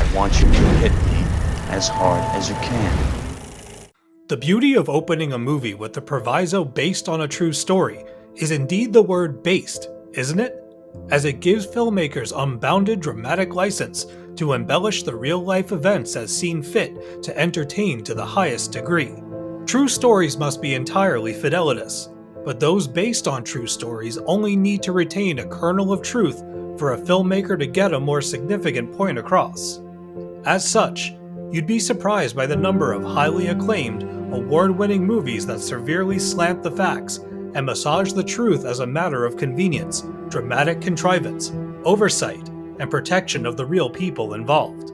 I want you to hit me as hard as you can. The beauty of opening a movie with the proviso based on a true story is indeed the word based, isn't it? As it gives filmmakers unbounded dramatic license to embellish the real-life events as seen fit to entertain to the highest degree. True stories must be entirely fidelitous, but those based on true stories only need to retain a kernel of truth for a filmmaker to get a more significant point across. As such, you'd be surprised by the number of highly acclaimed, award-winning movies that severely slant the facts and massage the truth as a matter of convenience, dramatic contrivance, oversight, and protection of the real people involved.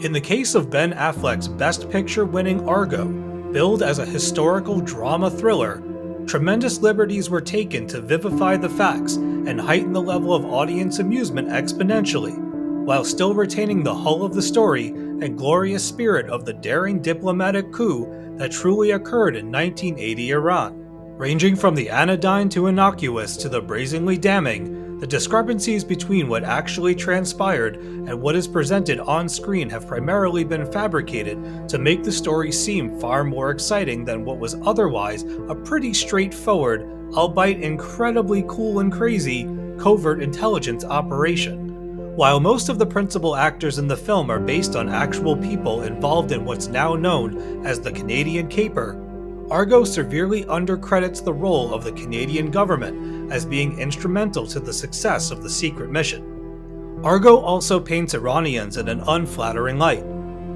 In the case of Ben Affleck's Best Picture-winning Argo, billed as a historical drama thriller, tremendous liberties were taken to vivify the facts and heighten the level of audience amusement exponentially, while still retaining the hull of the story and glorious spirit of the daring diplomatic coup that truly occurred in 1980 Iran. Ranging from the anodyne to innocuous to the brazenly damning, the discrepancies between what actually transpired and what is presented on screen have primarily been fabricated to make the story seem far more exciting than what was otherwise a pretty straightforward, albeit incredibly cool and crazy, covert intelligence operation. While most of the principal actors in the film are based on actual people involved in what's now known as the Canadian Caper, Argo severely undercredits the role of the Canadian government as being instrumental to the success of the secret mission. Argo also paints Iranians in an unflattering light,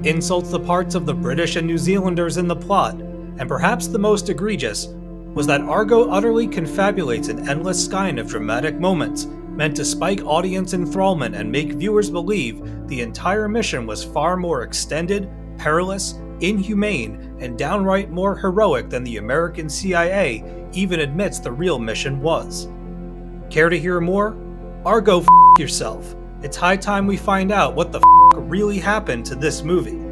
insults the parts of the British and New Zealanders in the plot, and perhaps the most egregious was that Argo utterly confabulates an endless skein of dramatic moments meant to spike audience enthrallment and make viewers believe the entire mission was far more extended, perilous, inhumane, and downright more heroic than the American CIA even admits the real mission was. Care to hear more? Argo, f*** yourself. It's high time we find out what the f*** really happened to this movie.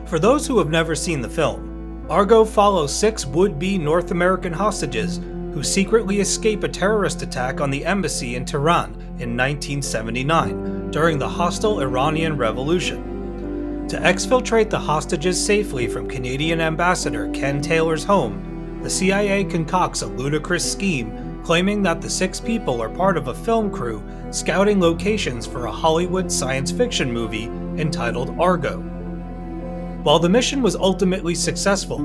For those who have never seen the film, Argo follows 6 would-be North American hostages who secretly escape a terrorist attack on the embassy in Tehran in 1979 during the hostile Iranian Revolution. To exfiltrate the hostages safely from Canadian Ambassador Ken Taylor's home, the CIA concocts a ludicrous scheme claiming that the 6 people are part of a film crew scouting locations for a Hollywood science fiction movie entitled Argo. While the mission was ultimately successful,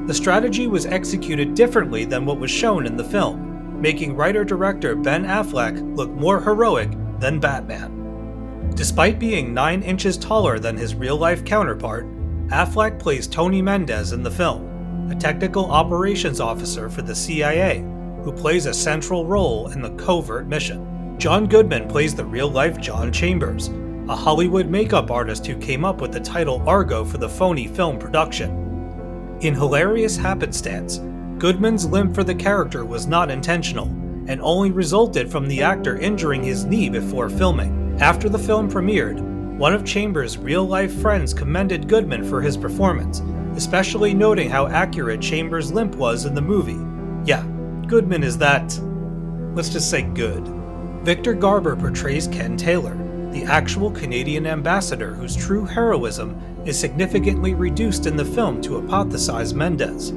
the strategy was executed differently than what was shown in the film, making writer-director Ben Affleck look more heroic than Batman. Despite being 9 inches taller than his real-life counterpart, Affleck plays Tony Mendez in the film, a technical operations officer for the CIA, who plays a central role in the covert mission. John Goodman plays the real-life John Chambers, a Hollywood makeup artist who came up with the title Argo for the phony film production. In hilarious happenstance, Goodman's limp for the character was not intentional, and only resulted from the actor injuring his knee before filming. After the film premiered, one of Chambers' real-life friends commended Goodman for his performance, especially noting how accurate Chambers' limp was in the movie. Yeah, Goodman is that, let's just say good. Victor Garber portrays Ken Taylor, the actual Canadian ambassador whose true heroism is significantly reduced in the film to apothesize Mendez.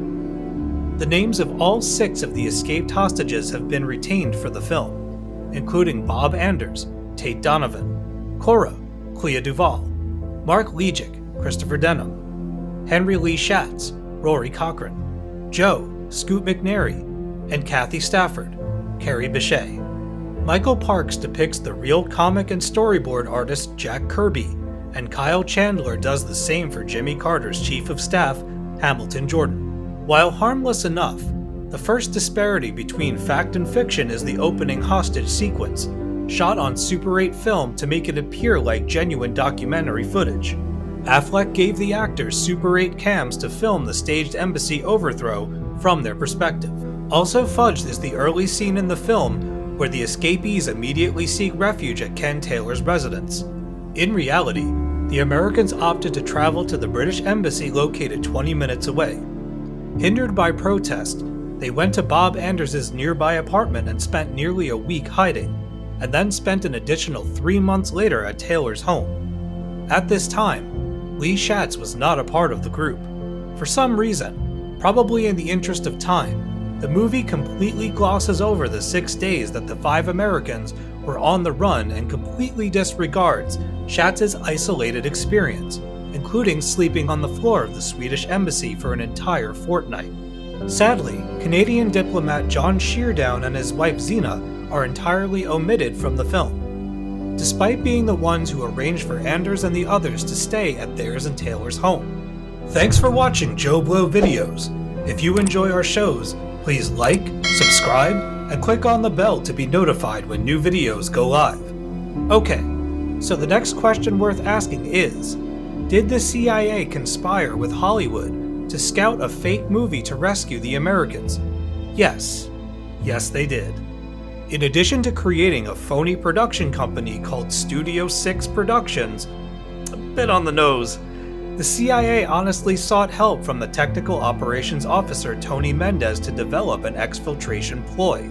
The names of all 6 of the escaped hostages have been retained for the film, including Bob Anders, Tate Donovan, Cora, Clea Duvall, Mark Legic, Christopher Denham, Henry Lee Schatz, Rory Cochrane, Joe, Scoot McNairy, and Kathy Stafford, Carrie Bechet. Michael Parks depicts the real comic and storyboard artist Jack Kirby, and Kyle Chandler does the same for Jimmy Carter's chief of staff, Hamilton Jordan. While harmless enough, the first disparity between fact and fiction is the opening hostage sequence, shot on Super 8 film to make it appear like genuine documentary footage. Affleck gave the actors Super 8 cams to film the staged embassy overthrow from their perspective. Also fudged is the early scene in the film where the escapees immediately seek refuge at Ken Taylor's residence. In reality, the Americans opted to travel to the British embassy located 20 minutes away. Hindered by protest, They went to Bob Anders' nearby apartment and spent nearly a week hiding, and then spent an additional 3 months later at Taylor's home. At this time, Lee Schatz was not a part of the group. For some reason, probably in the interest of time, the movie completely glosses over the 6 days that the 5 Americans were on the run and completely disregards Schatz's isolated experience, including sleeping on the floor of the Swedish embassy for an entire fortnight. Sadly, Canadian diplomat John Sheardown and his wife Zena are entirely omitted from the film, despite being the ones who arranged for Anders and the others to stay at theirs and Taylor's home. Thanks for watching JoBlo videos. If you enjoy our shows, please like, subscribe, and click on the bell to be notified when new videos go live. Okay, so the next question worth asking is, did the CIA conspire with Hollywood to scout a fake movie to rescue the Americans? Yes. Yes, they did. In addition to creating a phony production company called Studio 6 Productions, a bit on the nose, the CIA honestly sought help from the technical operations officer Tony Mendez to develop an exfiltration ploy.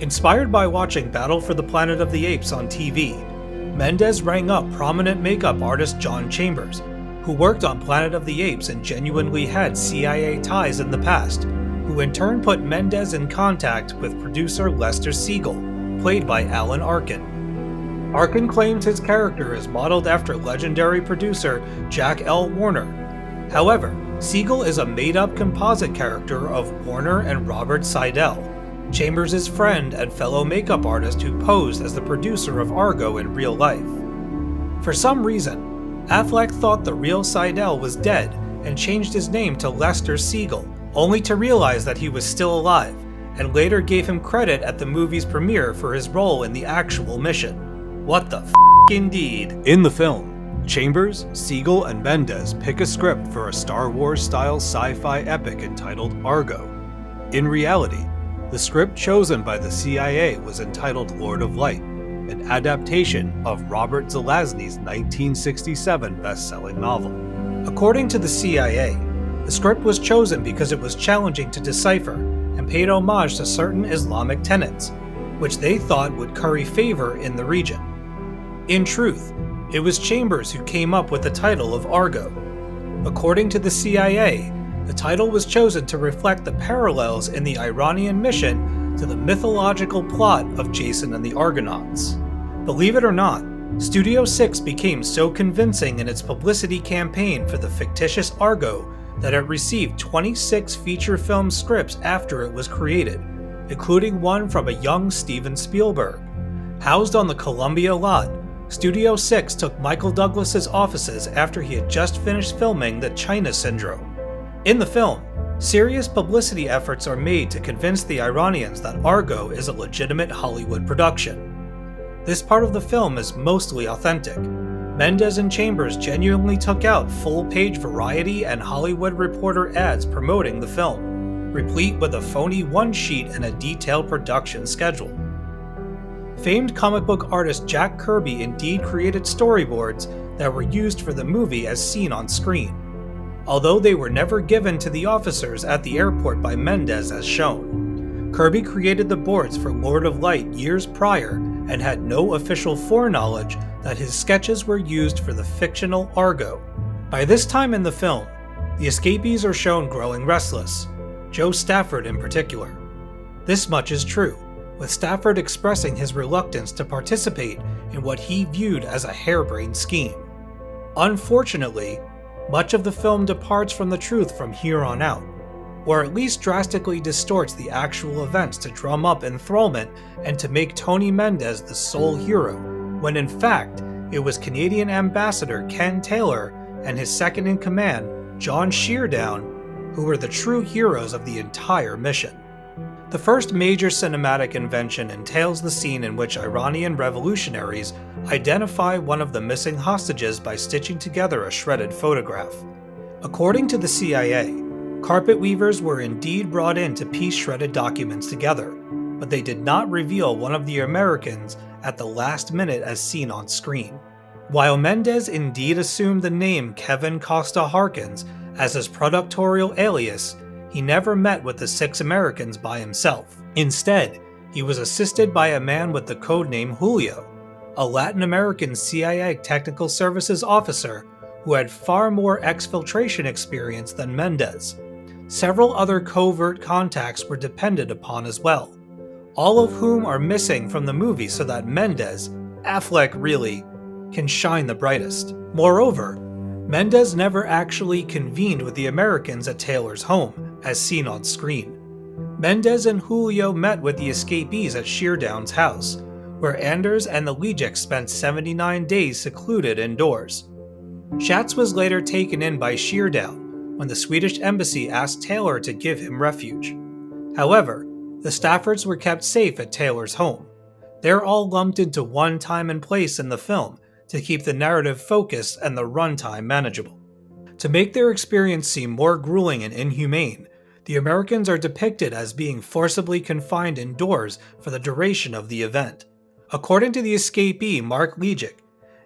Inspired by watching Battle for the Planet of the Apes on TV, Mendez rang up prominent makeup artist John Chambers, who worked on Planet of the Apes and genuinely had CIA ties in the past, who in turn put Mendez in contact with producer Lester Siegel, played by Alan Arkin. Arkin claims his character is modeled after legendary producer Jack L. Warner. However, Siegel is a made-up composite character of Warner and Robert Seidel, Chambers' friend and fellow makeup artist who posed as the producer of Argo in real life. For some reason, Affleck thought the real Seidel was dead and changed his name to Lester Siegel, only to realize that he was still alive, and later gave him credit at the movie's premiere for his role in the actual mission. What the f*** indeed. In the film, Chambers, Siegel, and Mendez pick a script for a Star Wars-style sci-fi epic entitled Argo. In reality, the script chosen by the CIA was entitled Lord of Light, an adaptation of Robert Zelazny's 1967 best-selling novel. According to the CIA, the script was chosen because it was challenging to decipher and paid homage to certain Islamic tenets, which they thought would curry favor in the region. In truth, it was Chambers who came up with the title of Argo. According to the CIA, the title was chosen to reflect the parallels in the Iranian mission to the mythological plot of Jason and the Argonauts. Believe it or not, Studio 6 became so convincing in its publicity campaign for the fictitious Argo that it received 26 feature film scripts after it was created, including one from a young Steven Spielberg. Housed on the Columbia lot, Studio 6 took Michael Douglas's offices after he had just finished filming The China Syndrome. In the film, serious publicity efforts are made to convince the Iranians that Argo is a legitimate Hollywood production. This part of the film is mostly authentic. Mendez and Chambers genuinely took out full-page Variety and Hollywood Reporter ads promoting the film, replete with a phony one-sheet and a detailed production schedule. Famed comic book artist Jack Kirby indeed created storyboards that were used for the movie as seen on screen, although they were never given to the officers at the airport by Mendez as shown. Kirby created the boards for Lord of Light years prior and had no official foreknowledge that his sketches were used for the fictional Argo. By this time in the film, the escapees are shown growing restless, Joe Stafford in particular. This much is true, with Stafford expressing his reluctance to participate in what he viewed as a harebrained scheme. Unfortunately, much of the film departs from the truth from here on out, or at least drastically distorts the actual events to drum up enthrallment and to make Tony Mendez the sole hero, when in fact, it was Canadian Ambassador Ken Taylor and his second-in-command, John Sheardown, who were the true heroes of the entire mission. The first major cinematic invention entails the scene in which Iranian revolutionaries identify one of the missing hostages by stitching together a shredded photograph. According to the CIA, carpet weavers were indeed brought in to piece shredded documents together, but they did not reveal one of the Americans at the last minute as seen on screen. While Mendez indeed assumed the name Kevin Costa Harkins as his productorial alias, he never met with the 6 Americans by himself. Instead, he was assisted by a man with the codename Julio, a Latin American CIA Technical Services officer who had far more exfiltration experience than Mendez. Several other covert contacts were depended upon as well, all of whom are missing from the movie so that Mendez, Affleck really, can shine the brightest. Moreover, Mendez never actually convened with the Americans at Taylor's home, as seen on screen. Mendez and Julio met with the escapees at Sheardown's house, where Anders and the Legic spent 79 days secluded indoors. Schatz was later taken in by Sheardown when the Swedish embassy asked Taylor to give him refuge. However, the Staffords were kept safe at Taylor's home. They're all lumped into one time and place in the film to keep the narrative focused and the runtime manageable. To make their experience seem more grueling and inhumane, the Americans are depicted as being forcibly confined indoors for the duration of the event. According to the escapee Mark Legic,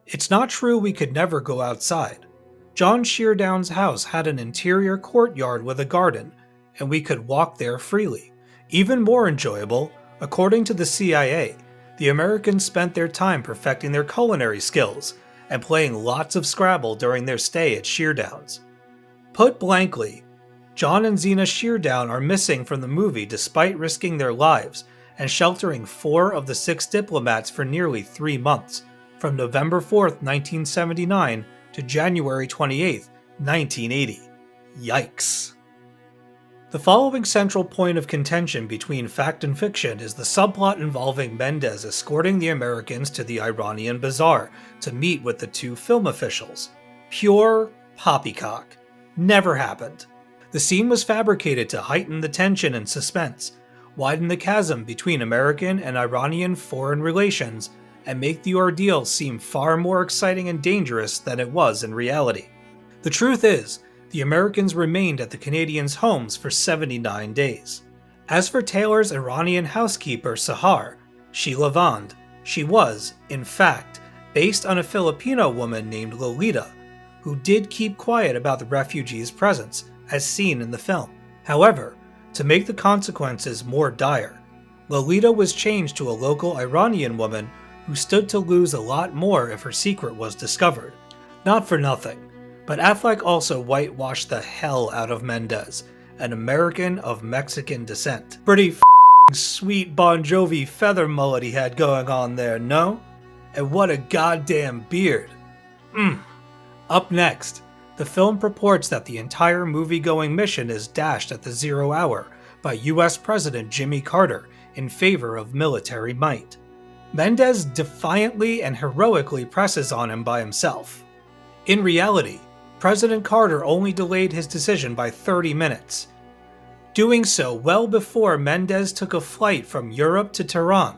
"It's not true we could never go outside. John Sheardown's house had an interior courtyard with a garden, and we could walk there freely. Even more enjoyable, according to the CIA, the Americans spent their time perfecting their culinary skills and playing lots of Scrabble during their stay at Sheardown's." Put blankly, John and Zena Sheardown are missing from the movie despite risking their lives and sheltering 4 of the 6 diplomats for nearly 3 months, from November 4th, 1979 to January 28th, 1980. Yikes. The following central point of contention between fact and fiction is the subplot involving Mendez escorting the Americans to the Iranian bazaar to meet with the 2 film officials. Pure poppycock. Never happened. The scene was fabricated to heighten the tension and suspense, widen the chasm between American and Iranian foreign relations, and make the ordeal seem far more exciting and dangerous than it was in reality. The truth is, the Americans remained at the Canadians' homes for 79 days. As for Taylor's Iranian housekeeper Sahar, Sheila Vand, she was, in fact, based on a Filipino woman named Lolita, who did keep quiet about the refugees' presence, as seen in the film. However, to make the consequences more dire, Lolita was changed to a local Iranian woman who stood to lose a lot more if her secret was discovered. Not for nothing, but Affleck also whitewashed the hell out of Mendez, an American of Mexican descent. Pretty sweet Bon Jovi feather mullet he had going on there, no? And what a goddamn beard. Up next, the film purports that the entire movie-going mission is dashed at the 0 hour by US President Jimmy Carter in favor of military might. Mendez defiantly and heroically presses on him by himself. In reality, President Carter only delayed his decision by 30 minutes, doing so well before Mendez took a flight from Europe to Tehran.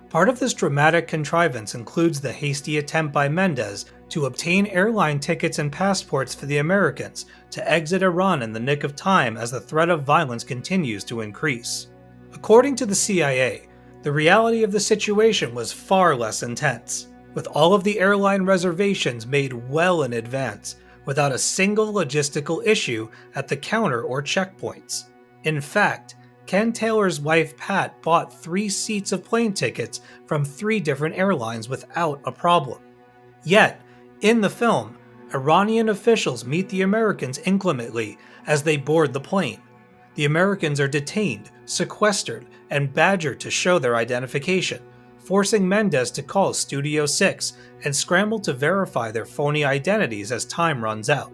Part of this dramatic contrivance includes the hasty attempt by Mendez to obtain airline tickets and passports for the Americans to exit Iran in the nick of time as the threat of violence continues to increase. According to the CIA, the reality of the situation was far less intense, with all of the airline reservations made well in advance, without a single logistical issue at the counter or checkpoints. In fact, Ken Taylor's wife Pat bought 3 seats of plane tickets from 3 different airlines without a problem. Yet, in the film, Iranian officials meet the Americans inclemently as they board the plane. The Americans are detained, sequestered, and badgered to show their identification, forcing Mendez to call Studio 6 and scramble to verify their phony identities as time runs out.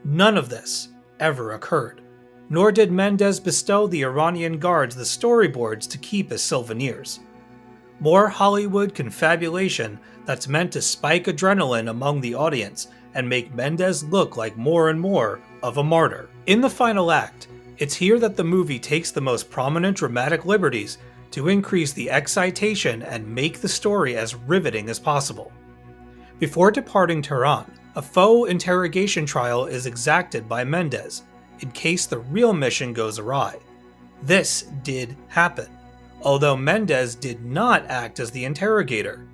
None of this ever occurred, nor did Mendez bestow the Iranian guards the storyboards to keep as souvenirs. More Hollywood confabulation that's meant to spike adrenaline among the audience and make Mendez look like more and more of a martyr. In the final act, it's here that the movie takes the most prominent dramatic liberties to increase the excitation and make the story as riveting as possible. Before departing Tehran, a faux interrogation trial is exacted by Mendez, in case the real mission goes awry. This did happen, although Mendez did not act as the interrogator.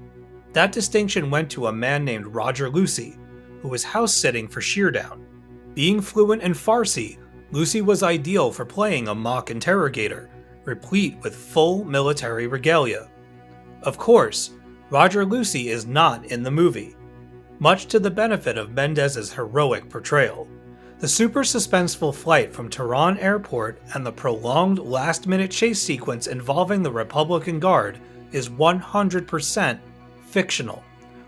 That distinction went to a man named Roger Lucy, who was house-sitting for Sheardown. Being fluent in Farsi, Lucy was ideal for playing a mock interrogator, replete with full military regalia. Of course, Roger Lucy is not in the movie, much to the benefit of Mendez's heroic portrayal. The super suspenseful flight from Tehran airport and the prolonged last-minute chase sequence involving the Republican Guard is 100% fictional.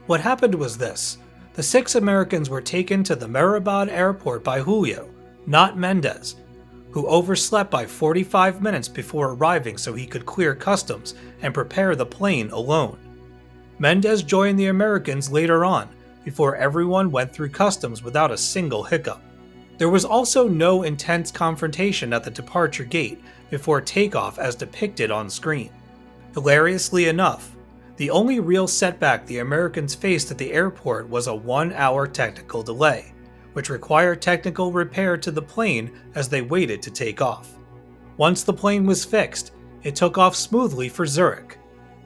What happened was this: the 6 Americans were taken to the Mehrabad airport by Julio, not Mendez, who overslept by 45 minutes before arriving so he could clear customs and prepare the plane alone. Mendez joined the Americans later on, before everyone went through customs without a single hiccup. There was also no intense confrontation at the departure gate before takeoff as depicted on screen. Hilariously enough, the only real setback the Americans faced at the airport was a 1-hour technical delay, which required technical repair to the plane as they waited to take off. Once the plane was fixed, it took off smoothly for Zurich.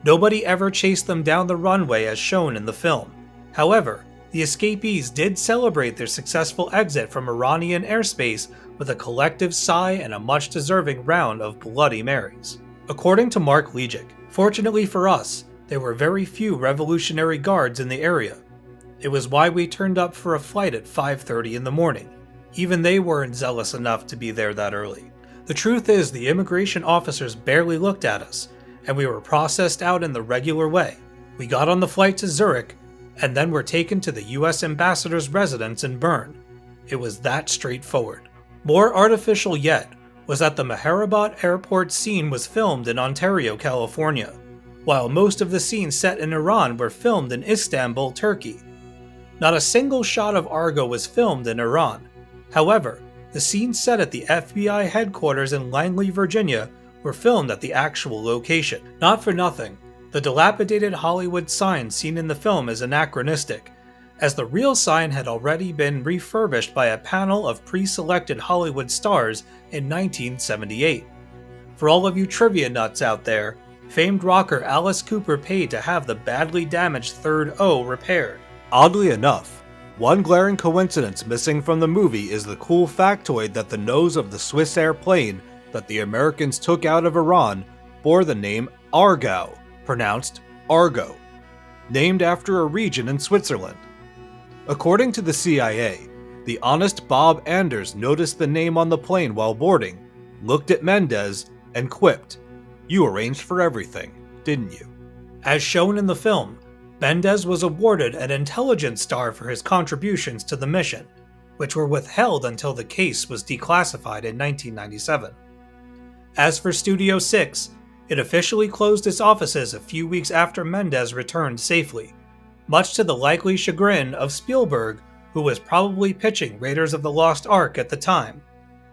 Nobody ever chased them down the runway as shown in the film. However, the escapees did celebrate their successful exit from Iranian airspace with a collective sigh and a much-deserving round of Bloody Marys. According to Mark Legic, fortunately for us, there were very few Revolutionary Guards in the area. It was why we turned up for a flight at 5:30 in the morning. Even they weren't zealous enough to be there that early. The truth is, the immigration officers barely looked at us, and we were processed out in the regular way. We got on the flight to Zurich, and then were taken to the US ambassador's residence in Bern. It was that straightforward. More artificial yet was that the Mehrabad airport scene was filmed in Ontario, California, while most of the scenes set in Iran were filmed in Istanbul, Turkey. Not a single shot of Argo was filmed in Iran. However, the scenes set at the FBI headquarters in Langley, Virginia were filmed at the actual location. Not for nothing, the dilapidated Hollywood sign seen in the film is anachronistic, as the real sign had already been refurbished by a panel of pre-selected Hollywood stars in 1978. For all of you trivia nuts out there, famed rocker Alice Cooper paid to have the badly damaged third O repaired. Oddly enough, one glaring coincidence missing from the movie is the cool factoid that the nose of the Swiss airplane that the Americans took out of Iran bore the name Argo, pronounced Argo, named after a region in Switzerland. According to the CIA, the honest Bob Anders noticed the name on the plane while boarding, looked at Mendez, and quipped, "You arranged for everything, didn't you?" As shown in the film, Mendez was awarded an intelligence star for his contributions to the mission, which were withheld until the case was declassified in 1997. As for Studio 6, it officially closed its offices a few weeks after Mendez returned safely, much to the likely chagrin of Spielberg, who was probably pitching Raiders of the Lost Ark at the time.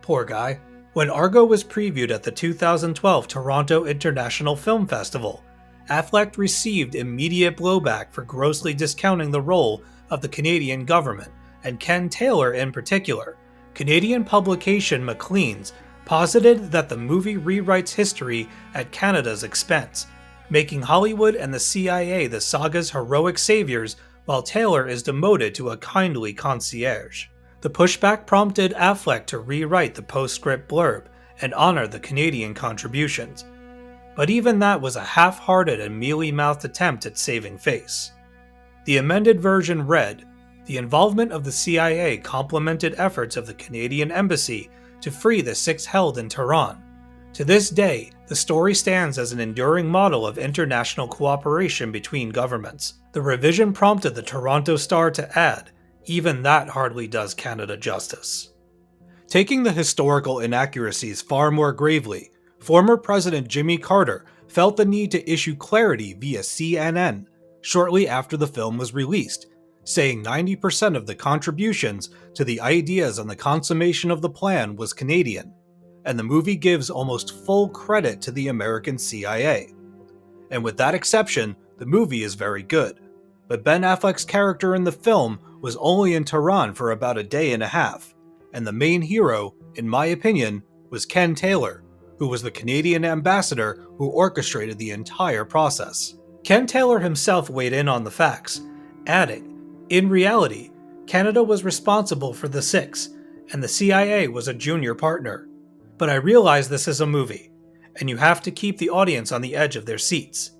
Poor guy. When Argo was previewed at the 2012 Toronto International Film Festival, Affleck received immediate blowback for grossly discounting the role of the Canadian government, and Ken Taylor in particular. Canadian publication Maclean's posited that the movie rewrites history at Canada's expense, making Hollywood and the CIA the saga's heroic saviors while Taylor is demoted to a kindly concierge. The pushback prompted Affleck to rewrite the postscript blurb and honor the Canadian contributions. But even that was a half-hearted and mealy-mouthed attempt at saving face. The amended version read, "The involvement of the CIA complemented efforts of the Canadian Embassy to free the 6 held in Tehran. To this day, the story stands as an enduring model of international cooperation between governments." The revision prompted the Toronto Star to add, "Even that hardly does Canada justice." Taking the historical inaccuracies far more gravely, former President Jimmy Carter felt the need to issue clarity via CNN shortly after the film was released, saying 90% of the contributions to the ideas on the consummation of the plan was Canadian, and the movie gives almost full credit to the American CIA. And with that exception, the movie is very good. But Ben Affleck's character in the film was only in Tehran for about a day and a half, and the main hero, in my opinion, was Ken Taylor, who was the Canadian ambassador who orchestrated the entire process. Ken Taylor himself weighed in on the facts, adding, "In reality, Canada was responsible for the 6, and the CIA was a junior partner. But I realize this is a movie, and you have to keep the audience on the edge of their seats.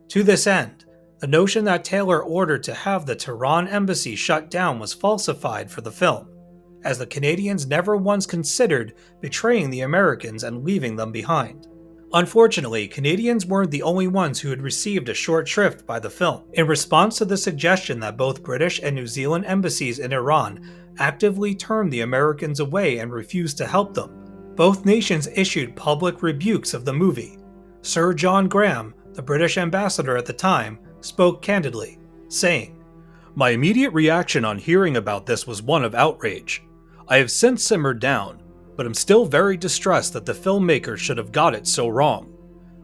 To this end, the notion that Taylor ordered to have the Tehran embassy shut down was falsified for the film, as the Canadians never once considered betraying the Americans and leaving them behind. Unfortunately, Canadians weren't the only ones who had received a short shrift by the film. In response to the suggestion that both British and New Zealand embassies in Iran actively turned the Americans away and refused to help them, both nations issued public rebukes of the movie. Sir John Graham, the British ambassador at the time, spoke candidly, saying, "My immediate reaction on hearing about this was one of outrage. I have since simmered down, but am still very distressed that the filmmakers should have got it so wrong.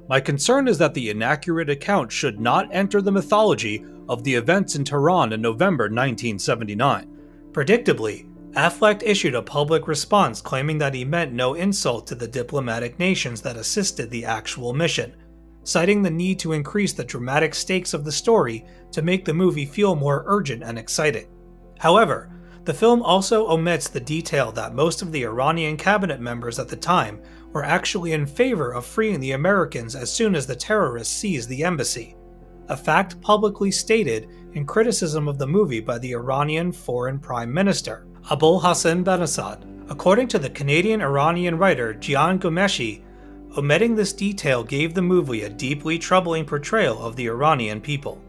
My concern is that the inaccurate account should not enter the mythology of the events in Tehran in November 1979. Predictably, Affleck issued a public response claiming that he meant no insult to the diplomatic nations that assisted the actual mission, citing the need to increase the dramatic stakes of the story to make the movie feel more urgent and exciting. However, the film also omits the detail that most of the Iranian cabinet members at the time were actually in favor of freeing the Americans as soon as the terrorists seized the embassy, a fact publicly stated in criticism of the movie by the Iranian Foreign Prime Minister, Abul Hassan Benasad. According to the Canadian-Iranian writer Jian Ghomeshi, omitting this detail gave the movie a deeply troubling portrayal of the Iranian people.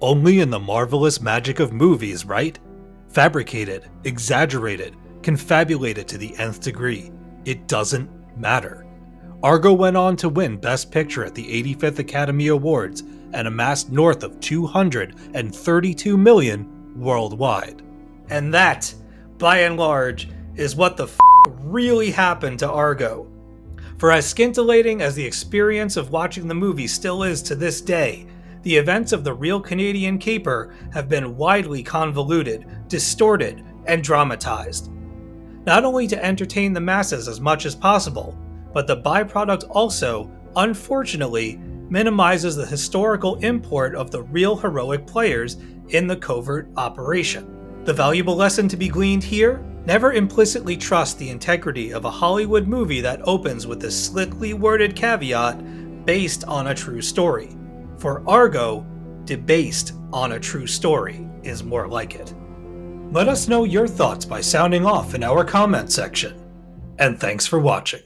Only in the marvelous magic of movies, right? Fabricated, exaggerated, confabulated to the nth degree. It doesn't matter. Argo went on to win Best Picture at the 85th Academy Awards and amassed north of $232 million worldwide. And that, by and large, is what the really happened to Argo. For as scintillating as the experience of watching the movie still is to this day, the events of the real Canadian caper have been widely convoluted, distorted, and dramatized. Not only to entertain the masses as much as possible, but the byproduct also, unfortunately, minimizes the historical import of the real heroic players in the covert operation. The valuable lesson to be gleaned here? Never implicitly trust the integrity of a Hollywood movie that opens with this slickly worded caveat based on a true story. For Argo, debased on a true story is more like it. Let us know your thoughts by sounding off in our comment section. And thanks for watching.